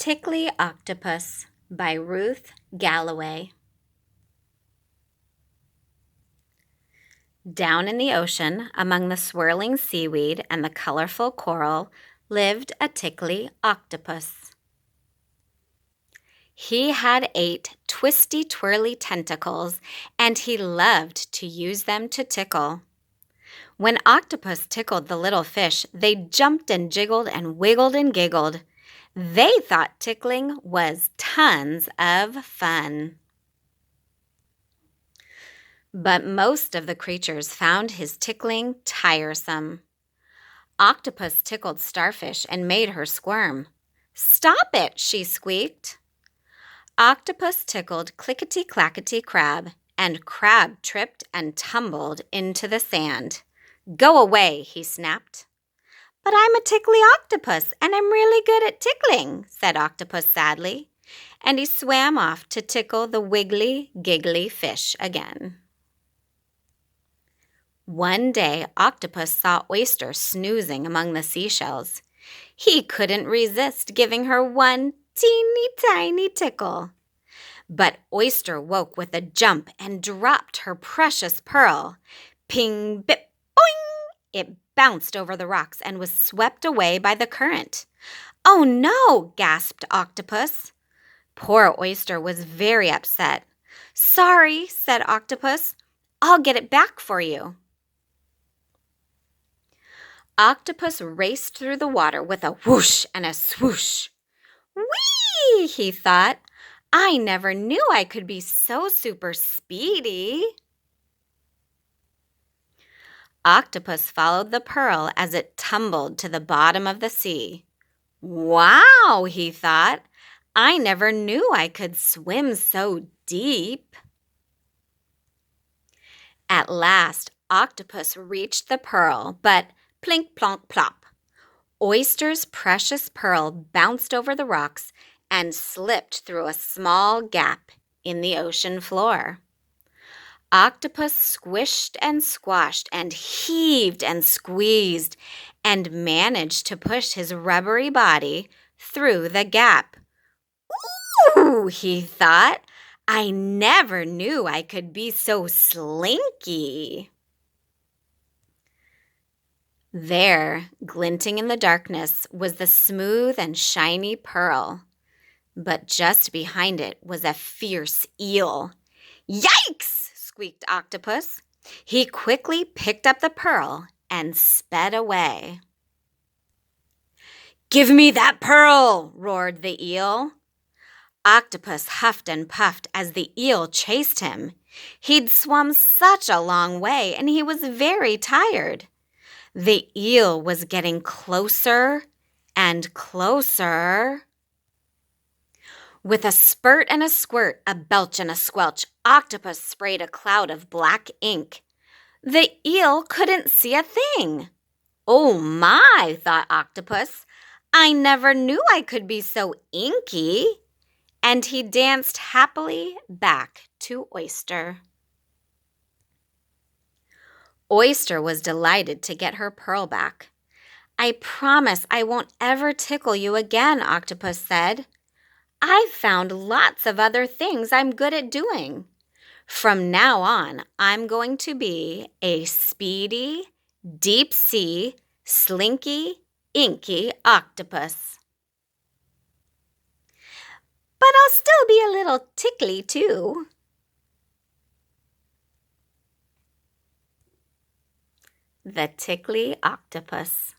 Tickly Octopus by Ruth Galloway. Down in the ocean, among the swirling seaweed and the colorful coral, lived a tickly octopus. He had 8 twisty, twirly tentacles, and he loved to use them to tickle. When Octopus tickled the little fish, they jumped and jiggled and wiggled and giggled. They thought tickling was tons of fun. But most of the creatures found his tickling tiresome. Octopus tickled Starfish and made her squirm. "Stop it," she squeaked. Octopus tickled Clickety-Clackety Crab, and Crab tripped and tumbled into the sand. "Go away," he snapped. "But I'm a tickly octopus, and I'm really good at tickling," said Octopus sadly, and he swam off to tickle the wiggly, giggly fish again. One day, Octopus saw Oyster snoozing among the seashells. He couldn't resist giving her one teeny tiny tickle. But Oyster woke with a jump and dropped her precious pearl. Ping, bip, boing! It bounced over the rocks and was swept away by the current. "Oh no!" gasped Octopus. Poor Oyster was very upset. "Sorry," said Octopus. "I'll get it back for you." Octopus raced through the water with a whoosh and a swoosh. "Whee!" he thought. "I never knew I could be so super speedy." Octopus followed the pearl as it tumbled to the bottom of the sea. "Wow," he thought. "I never knew I could swim so deep." At last, Octopus reached the pearl, but plink, plonk, plop. Oyster's precious pearl bounced over the rocks and slipped through a small gap in the ocean floor. Octopus squished and squashed and heaved and squeezed and managed to push his rubbery body through the gap. "Ooh," he thought, "I never knew I could be so slinky." There, glinting in the darkness, was the smooth and shiny pearl. But just behind it was a fierce eel. "Yikes!" squeaked Octopus. He quickly picked up the pearl and sped away. "Give me that pearl!" roared the eel. Octopus huffed and puffed as the eel chased him. He'd swum such a long way, and he was very tired. The eel was getting closer and closer. With a spurt and a squirt, a belch and a squelch, Octopus sprayed a cloud of black ink. The eel couldn't see a thing. "Oh my," thought Octopus, "I never knew I could be so inky." And he danced happily back to Oyster. Oyster was delighted to get her pearl back. "I promise I won't ever tickle you again," Octopus said. "I've found lots of other things I'm good at doing. From now on, I'm going to be a speedy, deep-sea, slinky, inky octopus. But I'll still be a little tickly, too." The Tickly Octopus.